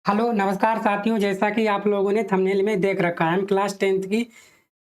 Hello, नमस्कार साथियों। जैसा कि आप लोगों ने थंबनेल में देख रखा है, हम क्लास 10th की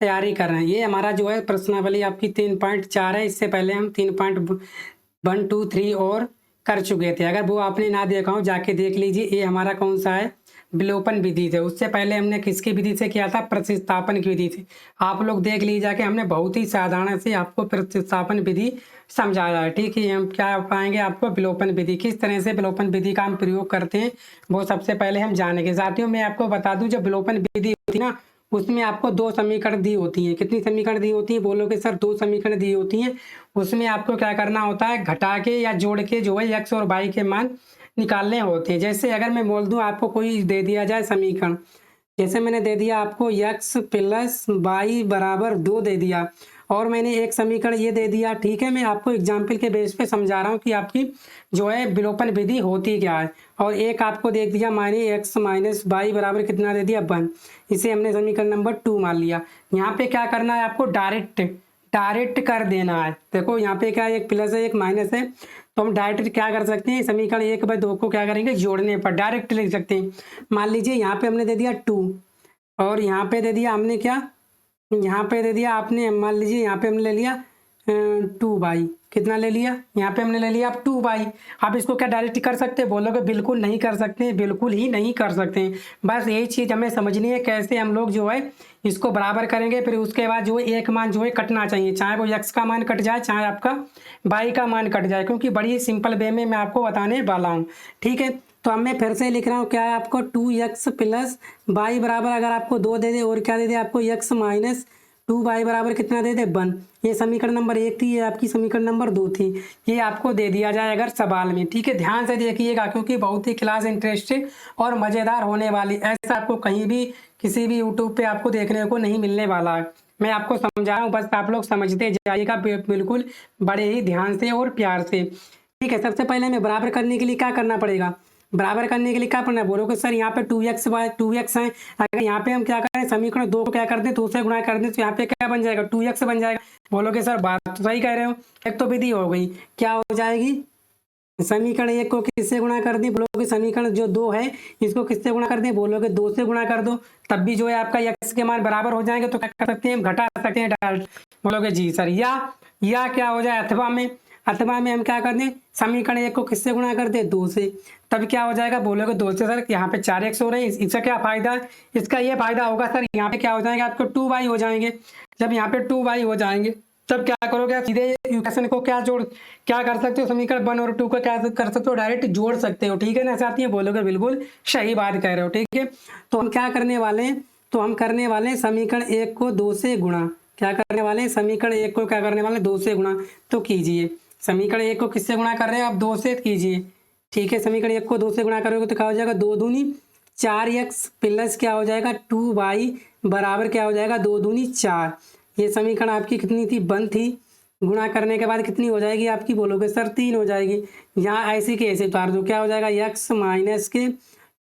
तैयारी कर रहे हैं। ये हमारा जो है प्रश्नावली आपकी 3.4 है। इससे पहले हम 3.1, 2, 3 और कर चुके थे। अगर वो आपने ना देखा हो जाके देख लीजिए। ये हमारा कौन सा है, विलोपन विधि से। उससे पहले हमने किसकी विधि से किया था, प्रतिस्थापन की विधि से। आप लोग देख लीजिए जाके, हमने बहुत ही साधारण से आपको प्रतिस्थापन विधि समझाया है। ठीक है, हम क्या पाएंगे आपको, विलोपन विधि किस तरह से विलोपन विधि का हम प्रयोग करते हैं वो सबसे पहले हम जानेंगे। साथियों मैं आपको बता दूं, जब विलोपन विधि होती है ना, उसमें आपको दो समीकरण दी होती हैं। कितनी समीकरण दी होती है, बोलोगे सर दो समीकरण दी होती हैं। उसमें आपको क्या करना होता है, घटा के या जोड़ के जो है एक्स और वाई के मान निकालने होते हैं। जैसे अगर मैं बोल दूं आपको, कोई दे दिया जाए समीकरण, जैसे मैंने दे दिया आपको x प्लस वाई बराबर 2 दे दिया, और मैंने एक समीकरण ये दे दिया। ठीक है, मैं आपको एग्जाम्पल के बेस पे समझा रहा हूँ कि आपकी जो है विलोपन विधि होती क्या है। और एक आपको दे दिया माने x माइनस वाई बराबर कितना दे दिया 1। इसे हमने समीकरण नंबर 2 मान लिया। यहाँ पे क्या करना है आपको, डायरेक्ट डायरेक्ट कर देना है। देखो यहाँ पे क्या है, एक प्लस है एक माइनस है, तो हम डायरेक्ट क्या कर सकते हैं, समीकरण 1/2 को क्या करेंगे, जोड़ने पर डायरेक्ट लिख सकते हैं। मान लीजिए यहाँ पे हमने दे दिया 2, और यहाँ पे दे दिया हमने क्या, यहाँ पे दे दिया आपने, मान लीजिए यहाँ पे हमने ले लिया 2 बाई, कितना ले लिया, यहाँ पे हमने ले लिया आप 2 बाई। आप इसको क्या डायरेक्ट कर सकते हैं, बोलोगे बिल्कुल नहीं कर सकते हैं, बिल्कुल ही नहीं कर सकते हैं। बस यही चीज़ हमें समझनी है, कैसे हम लोग जो है इसको बराबर करेंगे। फिर उसके बाद जो है एक मान जो है कटना चाहिए, चाहे वो एक्स का मान कट जाए, चाहे आपका वाई का मान कट जाए, क्योंकि बड़ी सिंपल वे में मैं आपको बताने वाला हूँ। ठीक है, तो अब मैं फिर से लिख रहा हूँ, क्या है आपको 2x प्लस वाई बराबर, अगर आपको 2 दे दे और क्या दे दे आपको x माइनस 2y बराबर कितना दे दे 1। ये समीकरण नंबर 1 थी, ये आपकी समीकरण नंबर 2 थी। ये आपको दे दिया जाए अगर सवाल में। ठीक है, ध्यान से देखिएगा, क्योंकि बहुत ही क्लास इंटरेस्टिंग और मज़ेदार होने वाली। ऐसा आपको कहीं भी किसी भी यूट्यूब पे आपको देखने को नहीं मिलने वाला है। मैं आपको समझा रहा हूँ, बस आप लोग समझते जाइएगा बिल्कुल बड़े ही ध्यान से और प्यार से। ठीक है, सबसे पहले हमें बराबर करने के लिए क्या करना पड़ेगा, बराबर करने के लिए क्या करना है, बोलोगे सर यहाँ पे 2x है। अगर यहाँ पे हम क्या करें, समीकरण 2 को क्या कर दें, 2 से गुणा कर दें, तो यहाँ पे क्या बन जाएगा, 2x बन जाएगा। बोलोगे सर बात तो सही कह रहे हो। एक तो विधि हो गई, क्या हो जाएगी, समीकरण 1 को किससे गुणा कर दें, बोलोगे समीकरण जो 2 है इसको किससे गुणा कर दें, बोलोगे 2 से गुणा कर दो, तब भी जो है आपका x के मान बराबर हो जाएंगे। तो क्या कर सकते हैं, घटा सकते हैं डायरेक्ट। बोलोगे जी सर, या क्या हो जाए, अथवा में हम क्या कर दें, समीकरण 1 को किससे गुणा कर दें, 2 से, तब क्या हो जाएगा, बोलोगे 2 से सर यहाँ पे 4x हो रहे हैं। इसका क्या फायदा है, इसका ये फायदा होगा सर, यहाँ पे क्या हो जाएंगे आपको 2y हो जाएंगे। जब यहाँ पे 2y हो जाएंगे तब क्या करोगे, आप सीधे इक्वेशन को क्या कर सकते हो, समीकरण 1 और 2 को क्या कर सकते हो, डायरेक्ट जोड़ सकते हो। ठीक है ना साथियों, बोलोगे बिल्कुल सही बात कह रहे हो। ठीक है, तो हम क्या करने वाले हैं, तो हम करने वाले हैं समीकरण 1 को 2 से गुणा। क्या करने वाले हैं, समीकरण 1 को क्या करने वाले हैं, 2 से गुणा। तो कीजिए, समीकरण 1 को किससे गुणा कर रहे हैं आप, 2 से कीजिए। ठीक है, समीकरण 1 को 2 से गुणा करोगे तो क्या हो जाएगा, 2 दूनी 4x प्लस क्या हो जाएगा 2y बराबर क्या हो जाएगा, 2 दूनी 4। ये समीकरण आपकी कितनी थी, 1 थी। गुणा करने के बाद कितनी हो जाएगी आपकी, बोलोगे सर 3 हो जाएगी। यहाँ ऐसे के ऐसे उतार दो, क्या हो जाएगा, x माइनस के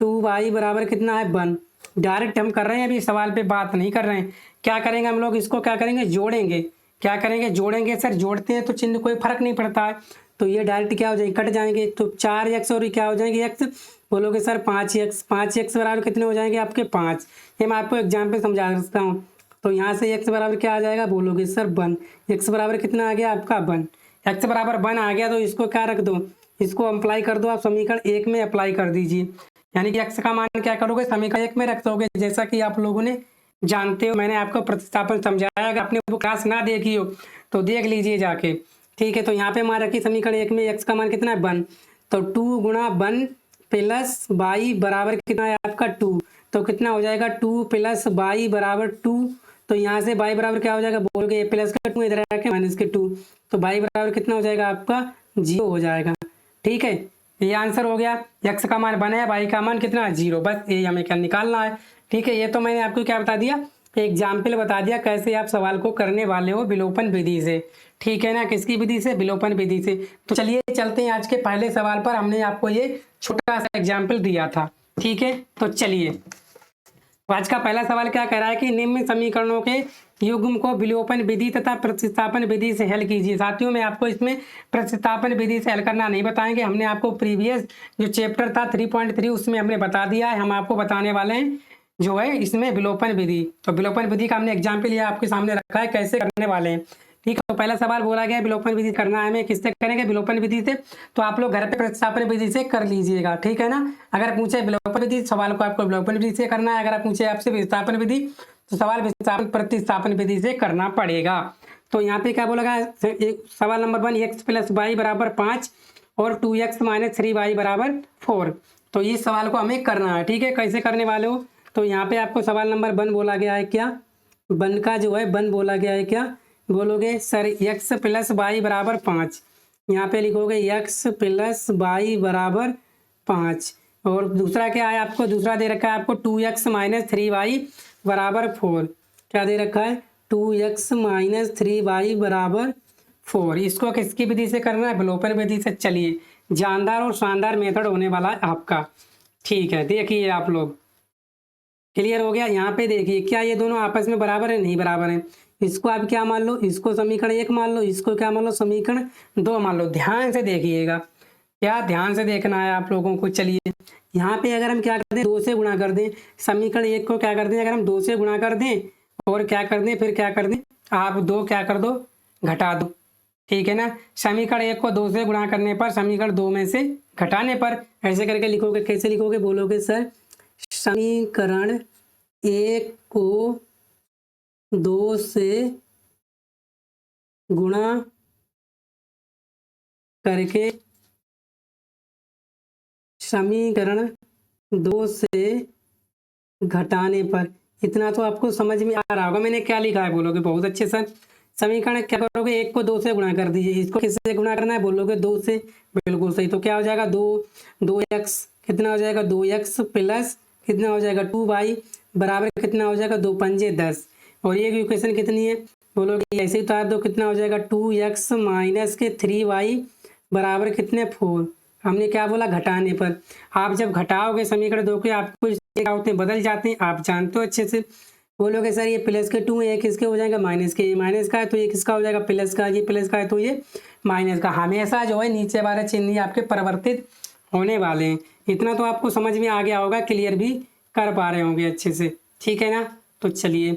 2y बराबर कितना है 1। डायरेक्ट हम कर रहे हैं, अभी सवाल पे बात नहीं कर रहे हैं। क्या करेंगे हम लोग, इसको क्या करेंगे, जोड़ेंगे। क्या करेंगे, जोड़ेंगे। सर जोड़ते हैं तो चिन्ह कोई फर्क नहीं पड़ता है, तो ये डायरेक्ट क्या हो जाएगी, कट जाएंगे। तो 4x और क्या हो जाएंगे x, बोलोगे सर 5x बराबर कितने हो जाएंगे आपके 5। ये मैं आपको एग्जाम्पल समझा सकता हूँ। तो यहाँ से x बराबर क्या आ जाएगा, बोलोगे सर 1। x बराबर कितना आ गया आपका 1। x बराबर 1 आ गया, तो इसको क्या रख दो, इसको अप्लाई कर दो, आप समीकरण 1 में अप्लाई कर दीजिए। यानी कि x का मान क्या करोगे, समीकरण 1 में रख दोगे। जैसा कि आप लोगों ने जानते हो, मैंने आपको प्रतिस्थापन समझाया। अगर आपने वो क्लास ना देखी हो तो देख लीजिए जाके। ठीक है, तो यहाँ पे मान रखी समीकरण 1 में x का मान कितना है 1। तो 2 गुणा 1 प्लस वाई बराबर कितना है आपका 2। तो कितना हो जाएगा, 2 प्लस वाई बराबर 2। तो यहाँ से वाई बराबर क्या हो जाएगा, बोलोगे प्लस का 2 इधर आके माइनस के 2। तो वाई बराबर कितना हो जाएगा आपका 0 हो जाएगा। ठीक है, ये आंसर हो गया। x का मान 1 है, वाई का मान कितना है 0, बस यही हमें क्या निकालना है। ठीक है, ये तो मैंने आपको क्या बता दिया, एग्जाम्पल बता दिया कैसे आप सवाल को करने वाले हो विलोपन विधि से। ठीक है ना, किसकी विधि से, विलोपन विधि से। तो चलिए चलते हैं आज के पहले सवाल पर। हमने आपको ये छोटा सा एग्जाम्पल दिया था। ठीक है, तो चलिए, तो आज का पहला सवाल क्या कह रहा है कि निम्न समीकरणों के युग्म को विलोपन विधि तथा प्रतिस्थापन विधि से हल कीजिए। साथियों मैं आपको इसमें प्रतिस्थापन विधि से हल करना नहीं बताएंगे, हमने आपको प्रीवियस जो चैप्टर था 3.3 उसमें हमने बता दिया है। हम आपको बताने वाले हैं जो है इसमें विलोपन विधि। तो विलोपन विधि का हमने एग्जाम्पल लिया आपके सामने रखा है कैसे करने वाले हैं। ठीक है, तो पहला सवाल बोला गया विलोपन विधि करना है, हमें किससे करेंगे, विलोपन विधि से। तो आप लोग घर पे प्रतिस्थापन विधि से कर लीजिएगा, ठीक है ना। अगर पूछे विलोपन विधि सवाल को आपको विलोपन विधि से करना है, अगर पूछे आपसे विस्थापन विधि तो सवाल विस्थापन प्रतिस्थापन विधि से करना पड़ेगा। तो यहाँ पे क्या बोला गया, सवाल नंबर 1 x + y = 5 और 2x - 3y = 4। तो इस सवाल को हमें करना है, ठीक है। कैसे करने वाले हो, तो यहाँ पे आपको सवाल नंबर 1 बोला गया है, क्या 1 का जो है 1 बोला गया है, क्या बोलोगे सर x + y = 5। यहाँ पे लिखोगे x + y = 5। और दूसरा क्या है आपको, दूसरा दे रखा है आपको 2x - 3y = 4। क्या दे रखा है, 2x - 3y = 4। इसको किसकी विधि से करना है, विलोपन विधि से। चलिए जानदार और शानदार मेथड होने वाला है आपका, ठीक है। देखिए आप लोग क्लियर हो गया। यहाँ पे देखिए क्या ये दोनों आपस में बराबर है, नहीं बराबर है। इसको आप क्या मान लो, इसको समीकरण 1 मान लो, इसको क्या मान लो, समीकरण 2 मान लो। ध्यान से देखिएगा, क्या ध्यान से देखना है आप लोगों को। चलिए यहाँ पे अगर हम क्या कर दें, 2 से गुणा कर दें समीकरण 1 को, क्या कर दें अगर हम 2 से गुणा कर दें और क्या कर दें, फिर क्या कर दें आप 2 क्या कर दो, घटा दो, ठीक है ना। समीकरण 1 को 2 से गुणा करने पर समीकरण 2 में से घटाने पर ऐसे करके लिखोगे। कैसे लिखोगे, बोलोगे सर समीकरण 1 को 2 से गुणा करके समीकरण 2 से घटाने पर। इतना तो आपको समझ में आ रहा होगा मैंने क्या लिखा है, बोलोगे बहुत अच्छे सर। समीकरण क्या करोगे, 1 को 2 से गुणा कर दीजिए। इसको किससे गुणा करना है, बोलोगे 2 से, बिल्कुल सही। तो क्या हो जाएगा 2x कितना हो जाएगा, 2x प्लस कितना हो जाएगा 2y बराबर कितना हो जाएगा 2 पंजे 10। और ये इक्वेशन कितनी है, बोलोगे ऐसे ही उतार दो, कितना हो जाएगा 2x - 3y बराबर कितने 4। हमने क्या बोला, घटाने पर। आप जब घटाओगे समीकरण 2 के आपको क्या होते हैं, बदल जाते हैं, आप जानते हो अच्छे से। बोलोगे सर ये प्लस के 2 है, किसके हो जाएगा माइनस के, ये माइनस का है तो ये किसका हो जाएगा प्लस का, ये प्लस का है तो ये माइनस का। हमेशा जो है नीचे वाले चिन्ह आपके परिवर्तित होने वाले हैं। इतना तो आपको समझ में आ गया होगा, क्लियर भी कर पा रहे होंगे अच्छे से, ठीक है ना। तो चलिए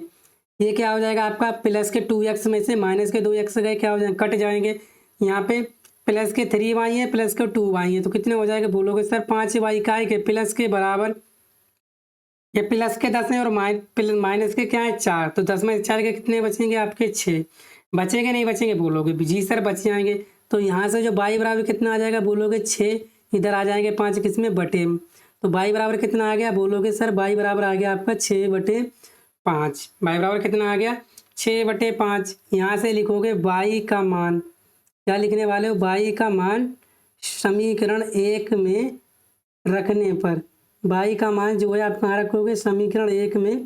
ये क्या हो जाएगा आपका, प्लस के 2x में से माइनस के 2x गए, क्या हो जाएंगे कट जाएंगे। यहाँ पे प्लस के 3y है, प्लस के 2y है, तो कितने हो जाएगा, बोलोगे सर 5y का है कि प्लस के बराबर, ये प्लस के 10 है और माइनस के क्या है 4। तो 10 में 4 के कितने बचेंगे आपके 6 बचेंगे, नहीं बचेंगे, बोलोगे जी सर बच जाएंगे। तो यहाँ से जो y बराबर कितना आ जाएगा, बोलोगे 6, इधर आ जाएंगे 5 किसमें बटे। तो y बराबर कितना आ गया, बोलोगे सर y बराबर आ गया आपका 6/5। y बराबर कितना आ गया 6/5। यहाँ से लिखोगे y का मान, क्या लिखने वाले हो, y का मान समीकरण 1 में रखने पर। y का मान जो है आप कहाँ रखोगे, समीकरण 1 में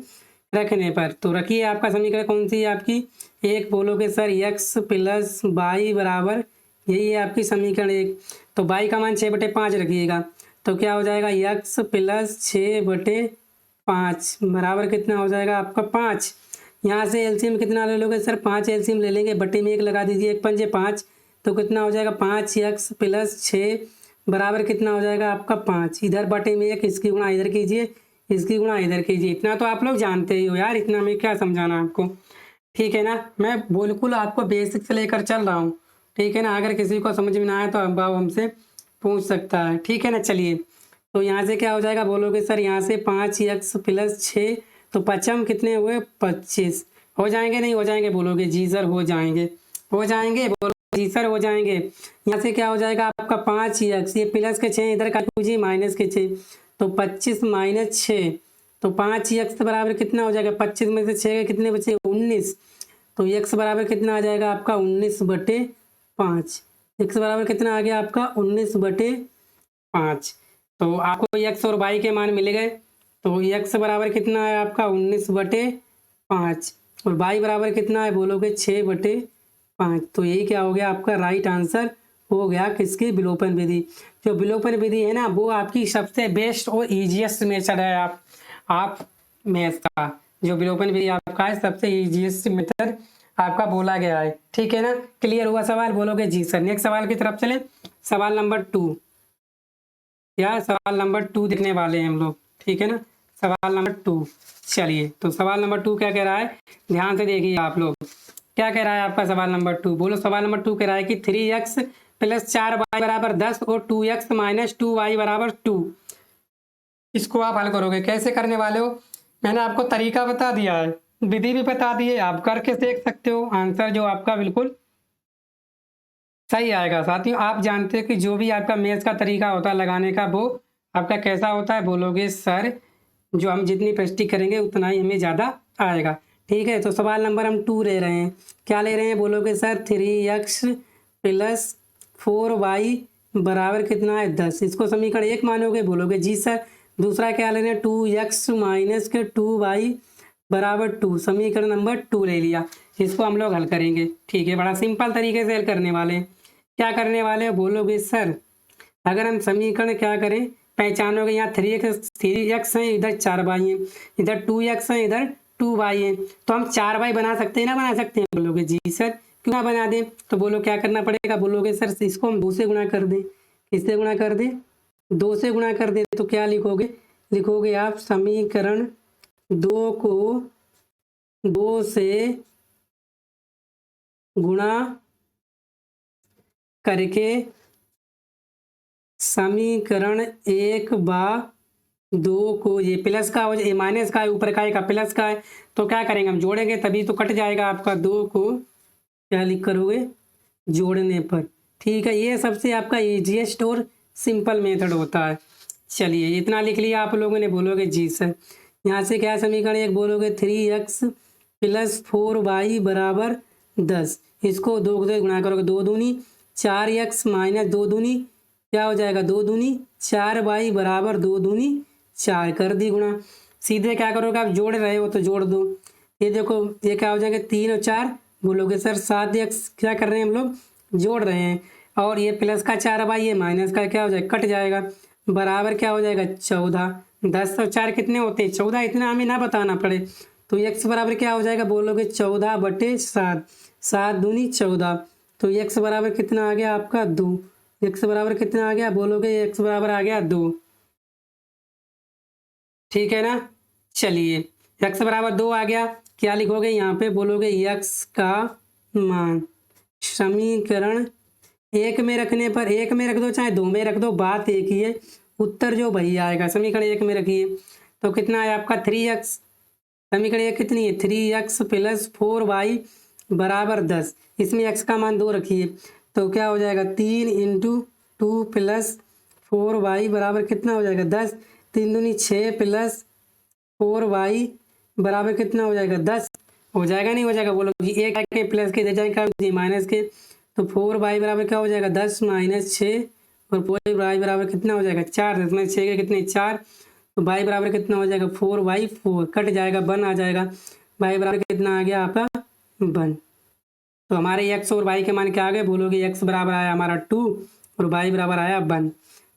रखने पर। तो रखिए आपका समीकरण कौन सी है आपकी, 1, बोलोगे सर x + y बराबर, यही है आपकी समीकरण 1। तो y का मान 6/5 रखिएगा, तो क्या हो जाएगा x + 6/5 बराबर कितना हो जाएगा आपका 5। यहाँ से एलसीएम कितना ले लोगे सर, 5 एलसीएम ले लेंगे, बटे में 1 लगा दीजिए, 1 पंजे 5, तो कितना हो जाएगा 5x + 6 बराबर कितना हो जाएगा आपका 5। इधर बटे में 1, इसकी गुणा इधर कीजिए, इसकी गुणा इधर कीजिए। इतना तो आप लोग जानते ही हो यार, इतना मैं क्या समझाना आपको, ठीक है ना। मैं बिल्कुल आपको बेसिक से लेकर चल रहा हूँ, ठीक है ना। अगर किसी को समझ में ना आए तो अब हमसे पूछ सकता है, ठीक है ना। चलिए तो यहाँ से क्या हो जाएगा, बोलोगे सर यहाँ से 5x + 6, तो 5 कितने हुए 25, हो जाएंगे नहीं हो जाएंगे, बोलोगे जी सर हो जाएंगे, हो जाएंगे, बोलो जी सर हो जाएंगे। यहाँ से क्या हो जाएगा आपका 5x, ये प्लस के 6 इधर काट लीजिए माइनस के 6, तो 25 - 6, तो 5x बराबर कितना हो जाएगा, 25 में से 6 के कितने बचे 19, तो x बराबर कितना आ जाएगा आपका 19/5। x बराबर कितना आ गया आपका 19/5। तो आपको x और y के मान मिल गए। तो x बराबर कितना है आपका 19/5 और y बराबर कितना है, बोलोगे 6/5। तो यही क्या हो गया आपका राइट आंसर हो गया किसकी, विलोपन विधि। जो विलोपन विधि है ना वो आपकी सबसे बेस्ट और ईजीएस्ट मेथड है आप मैथ का, जो विलोपन विधि आपका है सबसे इजीएस्ट मेथड आपका बोला गया है। ठीक है ना, क्लियर हुआ सवाल? बोलोगे जी सर। नेक्स्ट सवाल की तरफ चले। सवाल नंबर 2 या सवाल नंबर 2 देखने वाले हैं हम लोग। ठीक है ना, सवाल नंबर 2। चलिए, तो सवाल नंबर 2 क्या कह रहा है, ध्यान से देखिए आप लोग। क्या कह रहा है आपका सवाल नंबर 2? बोलो। सवाल नंबर 2 कह रहा है कि 3x + 4y बराबर 10 और 2x - 2y बराबर 2। इसको आप हल करोगे, कैसे करने वाले हो? मैंने आपको तरीका बता दिया है, विधि भी बता दी है, आप करके देख सकते हो। आंसर जो आपका बिल्कुल सही आएगा। साथियों, आप जानते हैं कि जो भी आपका मैथ्स का तरीका होता है लगाने का, वो आपका कैसा होता है? बोलोगे सर जो हम जितनी प्रैक्टिस करेंगे उतना ही हमें ज़्यादा आएगा। ठीक है, तो सवाल नंबर हम 2 ले रहे हैं। क्या ले रहे हैं? बोलोगे सर 3x + 4y बराबर कितना है? 10। इसको समीकरण 1 मानोगे? बोलोगे जी सर। दूसरा क्या ले रहे हैं? 2x - 2y बराबर 2। समीकरण नंबर 2 ले लिया। इसको हम लोग हल करेंगे। ठीक है, बड़ा सिंपल तरीके से हल करने वाले हैं। क्या करने वाले हैं? बोलोगे सर अगर हम समीकरण क्या करें, पहचानोगे यहाँ 3x है, इधर 4y है, इधर 2x है, इधर 2y है, तो हम 4y बना सकते हैं ना? बना सकते हैं? बोलोगे जी सर। क्यों ना बना दें? तो बोलो क्या करना पड़ेगा? बोलोगे सर इसको हम 2 से गुणा कर दें। किससे गुणा कर दें? 2 से गुणा कर दें। तो क्या लिखोगे? लिखोगे आप समीकरण 2 को 2 से गुणा करके समीकरण 1/2 को, ये प्लस का हो जाए, माइनस का है, ऊपर का एक प्लस का है, तो क्या करेंगे हम? जोड़ेंगे, तभी तो कट जाएगा आपका। 2 को क्या लिख करोगे? जोड़ने पर। ठीक है, ये सबसे आपका इजीएस्ट और सिंपल मेथड होता है। चलिए, इतना लिख लिया आप लोगों ने? बोलोगे जी सर। यहाँ से क्या समीकरण 1? बोलोगे 3x + 4y बराबर 10। इसको 2 से गुणा करोगे, 2 दूनी 4x - 2 दूनी क्या हो जाएगा? 2 दूनी 4y बराबर 2 दूनी 4 कर दी गुणा। सीधे क्या करोगे? आप जोड़ रहे हो तो जोड़ दो। ये देखो, ये क्या हो जाएगा? 3 और 4। बोलोगे सर 7x क्या कर रहे हैं हम लोग? जोड़ रहे हैं। और ये प्लस का 4y, ये माइनस का क्या हो जाएगा? कट जाएगा। बराबर क्या हो जाएगा? 14। 10 और 4 कितने होते हैं? 14। इतना हमें ना बताना पड़े। तो x बराबर क्या हो जाएगा? बोलोगे 14/7। 7 दूनी 14। तो x बराबर कितना आ गया आपका? 2। x बराबर कितना आ गया? बोलोगे x बराबर आ गया 2। ठीक है ना। चलिए, x बराबर 2 आ गया। क्या लिखोगे यहाँ पे? बोलोगे x का मान समीकरण 1 में रखने पर, 1 में रख दो चाहे 2 में रख दो, बात एक ही है, उत्तर जो वही आएगा। समीकरण 1 में रखिए तो कितना है आपका? 3x। समीकरण 1 कितनी है? 3x + 4y बराबर 10। इसमें x का मान 2 रखिए तो क्या हो जाएगा? 3 × 2 + 4y बराबर कितना हो जाएगा? 10। 3 दूनी 6 + 4y बराबर कितना हो जाएगा? 10। हो जाएगा नहीं हो जाएगा? बोलो जी। एक के प्लस के इधर जाएंगे माइनस के, तो 4y बराबर क्या हो जाएगा? 10 - 6 और 4y बराबर कितना हो जाएगा? 4। 10 में 6 के कितने? 4। तो y बराबर कितना हो जाएगा? 4y 4 कट जाएगा, 1 आ जाएगा। y बराबर कितना आ गया आपका? 1। तो हमारे x और y के मान क्या आ गए? बोलोगे x बराबर आया हमारा 2 और y बराबर आया 1।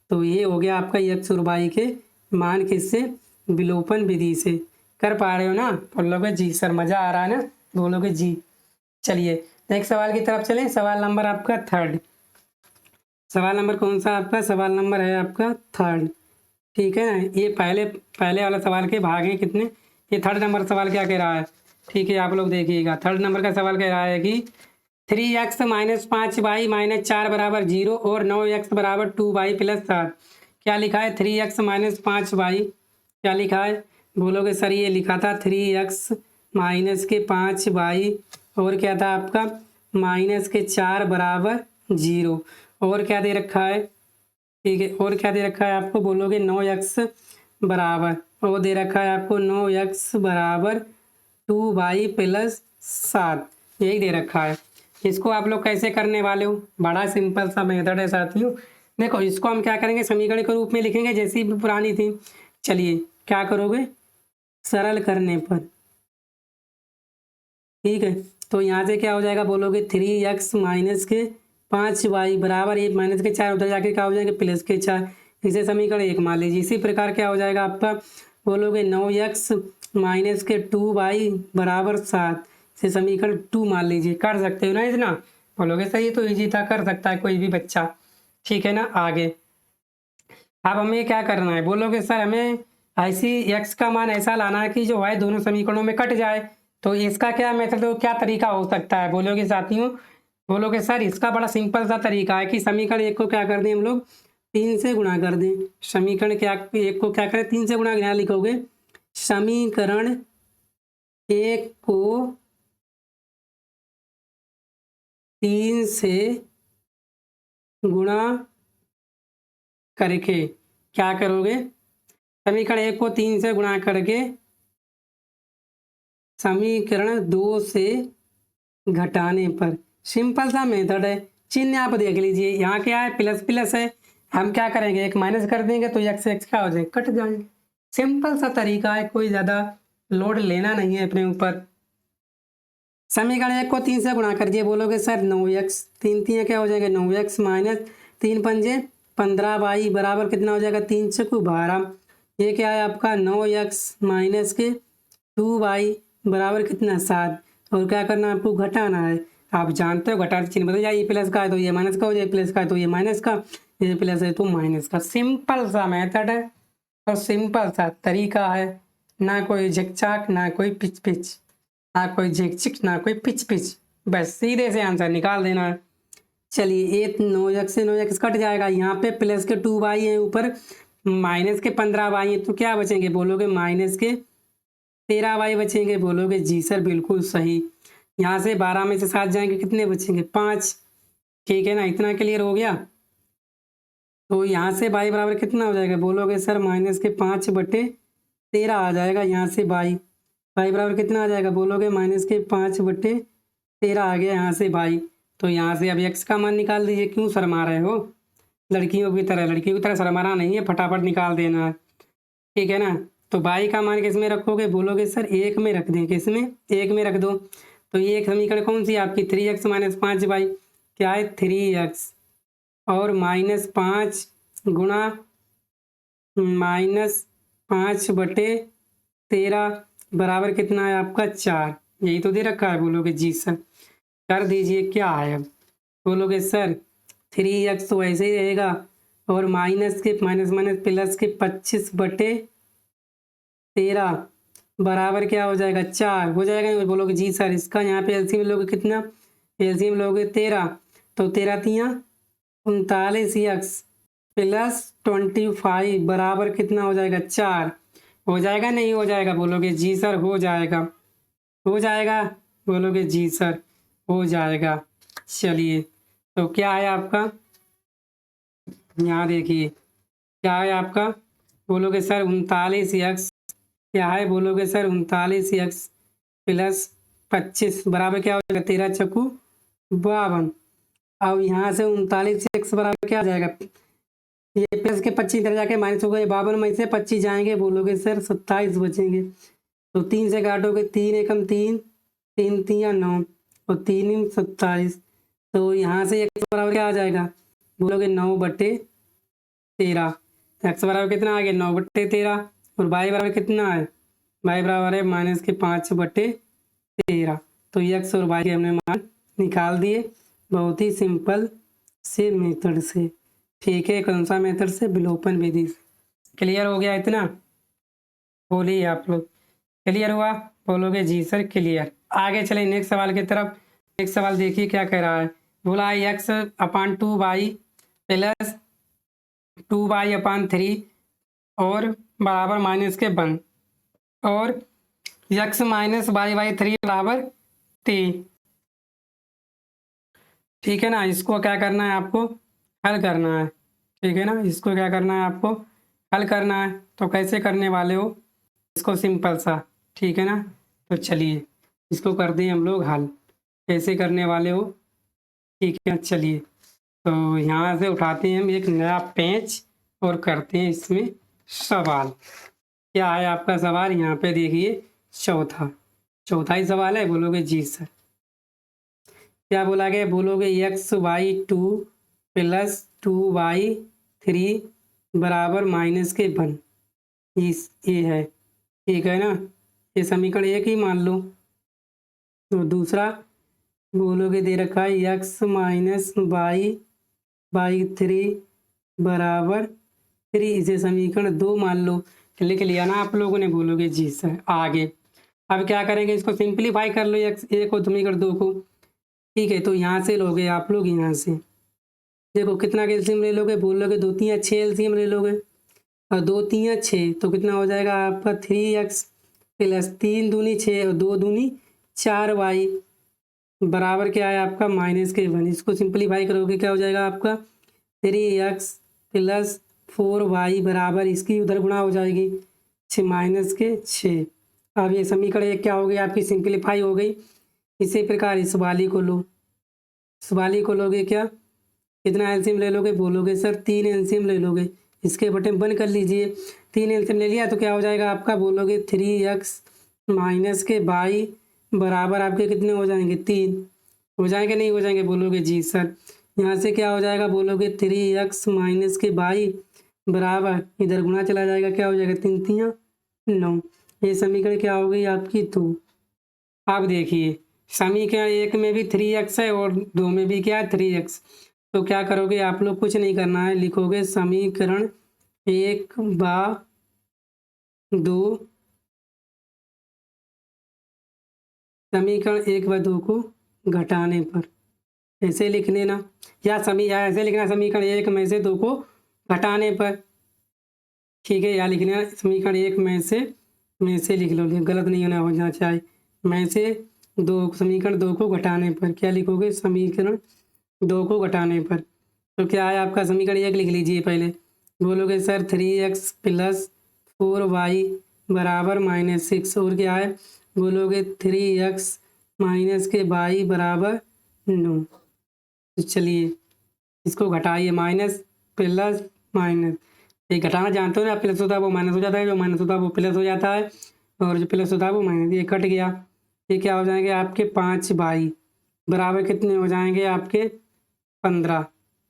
तो ये हो गया आपका x और y के मान किससे? विलोपन विधि से। कर पा रहे हो ना? बोलोगे जी सर। मज़ा आ रहा है ना? बोलोगे जी। चलिए, नेक्स्ट सवाल की तरफ चलें। सवाल नंबर आपका 3rd। सवाल नंबर कौन सा आपका? सवाल नंबर है आपका 3rd। ठीक है ना, ये पहले वाला सवाल के भाग हैं कितने। ये 3rd नंबर सवाल क्या कह रहा है? ठीक है, आप लोग देखिएगा। 3rd नंबर का सवाल कह रहा है कि 3x - 5y - 4 बराबर 0 और 9x बराबर 2y + 7। क्या लिखा है? 3x - 5y। क्या लिखा है? बोलोगे सर ये लिखा था 3x - 5y और क्या था आपका? -4 बराबर 0। और क्या दे रखा है? ठीक है, और क्या दे रखा है आपको? बोलोगे 9x बराबर, और दे रखा है आपको 9x बराबर 2y + 7। यही दे रखा है। इसको आप लोग कैसे करने वाले हो? बड़ा सिंपल सा मेथड है साथियों। देखो, इसको हम क्या करेंगे? समीकरण के रूप में लिखेंगे जैसी भी पुरानी थी। चलिए, क्या करोगे? सरल करने पर। ठीक है, तो यहाँ से क्या हो जाएगा? बोलोगे 3x - 5y बराबर, ये -4 उधर जाके क्या हो जाएगा? +4। इसे समीकरण 1 मान लीजिए। इसी प्रकार क्या हो जाएगा आपका? बोलोगे 9x माइनस के 2y बराबर 7 से समीकरण 2 मान लीजिए। कर सकते हो ना इतना? बोलोगे सर ये तो ईजी था, कर सकता है कोई भी बच्चा। ठीक है ना। आगे अब हमें क्या करना है? बोलोगे सर हमें ऐसी x का मान ऐसा लाना है कि जो y दोनों समीकरणों में कट जाए। तो इसका क्या मेथड हो, क्या तरीका हो सकता है? बोलोगे साथियों, बोलोगे सर इसका बड़ा सिंपल सा तरीका है कि समीकरण एक को क्या कर दें हम लोग, 3 से गुणा कर दें। समीकरण क्या एक को क्या करें, 3 से गुणा, यहाँ लिखोगे समीकरण एक को 3 से गुणा करके क्या करोगे, समीकरण एक को 3 से गुणा करके समीकरण 2 से घटाने पर। सिंपल सा मेथड है। चिन्ह आप देख लीजिए, यहाँ क्या है, प्लस प्लस है। हम क्या करेंगे, एक माइनस कर देंगे तो एक्स एक्स क्या हो जाएगा, कट जाएंगे। सिंपल सा तरीका है, कोई ज़्यादा लोड लेना नहीं है अपने ऊपर। समीकरण एक को 3 से गुणा कर दिए। बोलोगे सर 9x, 3 3 क्या हो जाएगा 9x माइनस 3 पंजे 15y बराबर कितना हो जाएगा, 3 चौको 12। ये क्या है आपका 9x माइनस के 2y बराबर कितना 7। और क्या करना है आपको, घटाना है। आप जानते हो घटाते चिन्ह बदल जाए, ये प्लस का है तो ये माइनस का हो जाए, प्लस का है तो ये माइनस का, ये प्लस है तो माइनस का। सिंपल सा मेथड है और सिंपल सा तरीका है। ना कोई झिकझाक, ना कोई पिच पिच, ना कोई झिकझिक, ना कोई पिच पिच, बस सीधे से आंसर निकाल देना है। चलिए 9x से 9x कट जाएगा, यहाँ पे प्लस के 2y है, ऊपर माइनस के 15y है, तो क्या बचेंगे, बोलोगे माइनस के 13y बचेंगे। बोलोगे जी सर बिल्कुल सही। यहाँ से 12 में से 7 जाएंगे, कितने बचेंगे 5। ठीक है ना, इतना क्लियर हो गया। तो यहाँ से y बराबर कितना हो जाएगा, बोलोगे सर माइनस के 5/13 आ जाएगा। यहाँ से y बराबर कितना आ जाएगा, बोलोगे माइनस के 5/13 आ गया यहाँ से y। तो यहाँ से अब x का मान निकाल दीजिए। क्यों शर्मा रहे हो, लड़कियों की तरह शर्माना नहीं है, फटाफट निकाल देना है। ठीक है ना। तो y का मान किस में रखोगे, बोलोगे सर 1 में रख दें। किस में, 1 में रख दो। तो ये एक समीकरण कौन सी आपकी, 3x माइनस 5y, क्या है 3x और माइनस 5 गुणा -5/13 बराबर कितना है आपका 4। यही तो दे रखा है। बोलोगे जी सर, कर दीजिए। क्या है अब, बोलोगे सर 3x तो ऐसे ही रहेगा और माइनस माइनस प्लस के 25/13 बराबर क्या हो जाएगा 4 हो जाएगा। बोलोगे जी सर इसका यहाँ पे एलसीएम लोगे कितना, एलसीएम लोगे 13, तो 13 तियाँ 39x प्लस 25 बराबर कितना हो जाएगा 4। हो जाएगा नहीं हो जाएगा, बोलोगे जी सर हो जाएगा, हो जाएगा, बोलोगे जी सर हो जाएगा। चलिए तो क्या है आपका, यहाँ देखिए क्या है आपका, बोलोगे सर 39x, क्या है, बोलोगे सर 39x प्लस 25 बराबर क्या हो जाएगा 13 चक्कू 52। अब यहाँ से 39x बराबर क्या आ जाएगा, ये प्लस के 25 इधर जाके माइनस हो गए, 52 में से 25 जाएंगे, बोलोगे सर 27 बचेंगे। तो 3 से काटोगे, 3 एकम 3, 3 3 9 और 3 27। तो यहाँ से x बराबर क्या आ जाएगा, बोलोगे 9/13। x बराबर कितना आ गया 9/13 और y बराबर कितना है, y बराबर है माइनस के 5/13। तो x और y के हमने मान निकाल दिए बहुत ही सिंपल से मेथड से। ठीक है, कौन सा मेथड से, विलोपन विधि से। क्लियर हो गया इतना, बोलिए आप लोग क्लियर हुआ, बोलोगे जी सर क्लियर। आगे चले नेक्स्ट सवाल की तरफ। नेक्स्ट सवाल देखिए क्या कह रहा है, बोला x/2y प्लस 2y/3 और बराबर माइनस के 1 और x माइनस y/3 बराबर 3। ठीक है ना, इसको क्या करना है आपको, हल करना है। ठीक है ना, इसको क्या करना है आपको, हल करना है। तो कैसे करने वाले हो इसको, सिंपल सा। ठीक है ना, तो चलिए इसको कर दें हम लोग हल। कैसे करने वाले हो, ठीक है चलिए। तो यहाँ से उठाते हैं हम एक नया पेज और करते हैं इसमें सवाल। क्या है आपका सवाल, यहाँ पे देखिए चौथा ही सवाल है। बोलोगे जी सर, क्या बोला गया, बोलोगे x/2 प्लस 2y/3 बराबर माइनस के 1। ये है, ठीक है ना। ये समीकरण 1 ही मान लो। तो दूसरा बोलोगे दे रखा है x माइनस बाई 3 बराबर 3, इसे समीकरण 2 मान लो। लिख लिया ना आप लोगों ने? बोलोगे जी सर। आगे अब क्या करेंगे, इसको सिंप्लीफाई कर लो x1 को समीकरण 2 को। ठीक है, तो यहाँ से लोगे आप लोग, यहाँ से देखो कितना का एलसीएम ले लोगे, बोलोगे 2 3 6 एलसीएम ले लोगे, और 2 3 6 तो कितना हो जाएगा आपका 3x प्लस 3 दूनी 6 और 2 दूनी 4y बराबर क्या है आपका -1। इसको सिंप्लीफाई करोगे क्या हो जाएगा आपका 3x प्लस 4y बराबर, इसकी उधर गुणा हो जाएगी -6। अब ये समीकरण 1 क्या हो गई आपकी, सिंप्लीफाई हो गई। इसी प्रकार इस वाली को लो, इस वाली को लोगे क्या, कितना एलसीएम ले लोगे, बोलोगे सर 3 एलसीएम ले लोगे। इसके बटन बंद कर लीजिए। 3 एलसीएम ले लिया तो क्या हो जाएगा आपका, बोलोगे 3x माइनस के बाई बराबर आपके कितने हो जाएंगे, 3 हो जाएंगे, नहीं हो जाएंगे, बोलोगे जी सर। यहाँ से क्या हो जाएगा, बोलोगे 3x माइनस के बाई बराबर, इधर गुणा चला जाएगा, क्या हो जाएगा 3 3 9। ये समीकरण क्या हो गई आपकी 2। अब देखिए समीकरण 1 में भी 3x है और 2 में भी क्या है 3x। तो क्या करोगे आप लोग, कुछ नहीं करना है, लिखोगे समीकरण 1/2, समीकरण 1/2 को घटाने पर, ऐसे लिख लेना, या ऐसे लिखना समीकरण 1 में से 2 को घटाने पर। ठीक है, या लिख लेना समीकरण 1 में से लिख लो, गलत नहीं होना चाहिए। में से 2, समीकरण 2 को घटाने पर क्या लिखोगे, समीकरण 2 को घटाने पर। तो क्या है आपका समीकरण 1 लिख लीजिए पहले, बोलोगे सर 3x प्लस 4y बराबर -6, और क्या है बोलोगे 3x माइनस के बाई बराबर 9। तो चलिए इसको घटाइए, माइनस प्लस माइनस, ये घटाना जानते हो ना, प्लस होता है वो माइनस हो जाता है, जो माइनस होता है वो प्लस हो जाता है, और जो प्लस होता है वो माइनस। ये कट गया, ये क्या हो जाएंगे आपके 5y बराबर कितने हो जाएंगे आपके 15,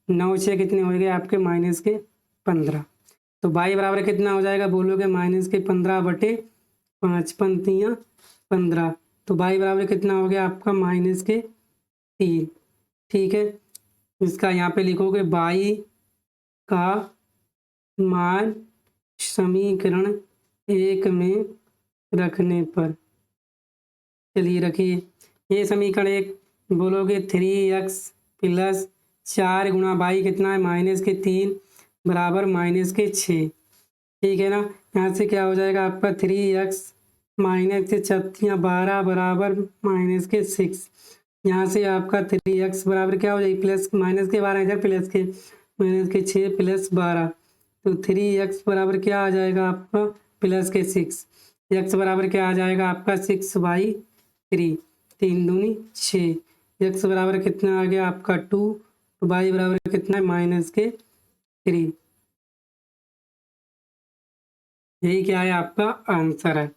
9 6 कितने हो गए आपके -15। तो y बराबर कितना हो जाएगा, बोलोगे -15/5 पंक्तियाँ 15। तो y बराबर कितना हो गया आपका -3। ठीक है, इसका यहाँ पे लिखोगे y का मान समीकरण 1 में रखने पर। चलिए रखिए, ये समीकरण 1 बोलोगे 3x प्लस 4 गुणा बाई कितना है -3 बराबर -6। ठीक है ना, यहाँ से क्या हो जाएगा आपका 3x माइनस के 12 बराबर -6। यहाँ से आपका 3x बराबर क्या हो जाएगी, प्लस माइनस के 12 इधर प्लस के -6 प्लस 12, तो 3x बराबर क्या आ जाएगा आपका +6। x बराबर क्या आ जाएगा आपका 6/3, 3 दूनी 6। x बराबर कितना आ गया आपका 2, तो y बराबर कितना है -3। यही क्या है आपका आंसर है।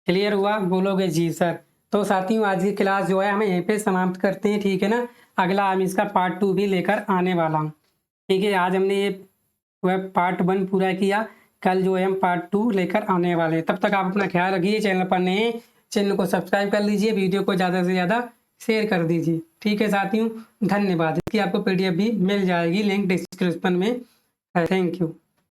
क्लियर हुआ, बोलोगे जी सर। तो साथियों आज की क्लास जो है हमें यहीं पे समाप्त करते हैं। ठीक है ना, अगला हम इसका पार्ट 2 भी लेकर आने वाला हूँ। ठीक है, आज हमने ये वह पार्ट 1 पूरा किया, कल जो है हम पार्ट 2 लेकर आने वाले हैं। तब तक आप अपना ख्याल रखिए, चैनल पर नए चैनल को सब्सक्राइब कर लीजिए, वीडियो को ज़्यादा से ज़्यादा शेयर कर दीजिए। ठीक है साथियों, धन्यवाद। इसकी आपको PDF भी मिल जाएगी, लिंक डिस्क्रिप्शन में है। Thank you.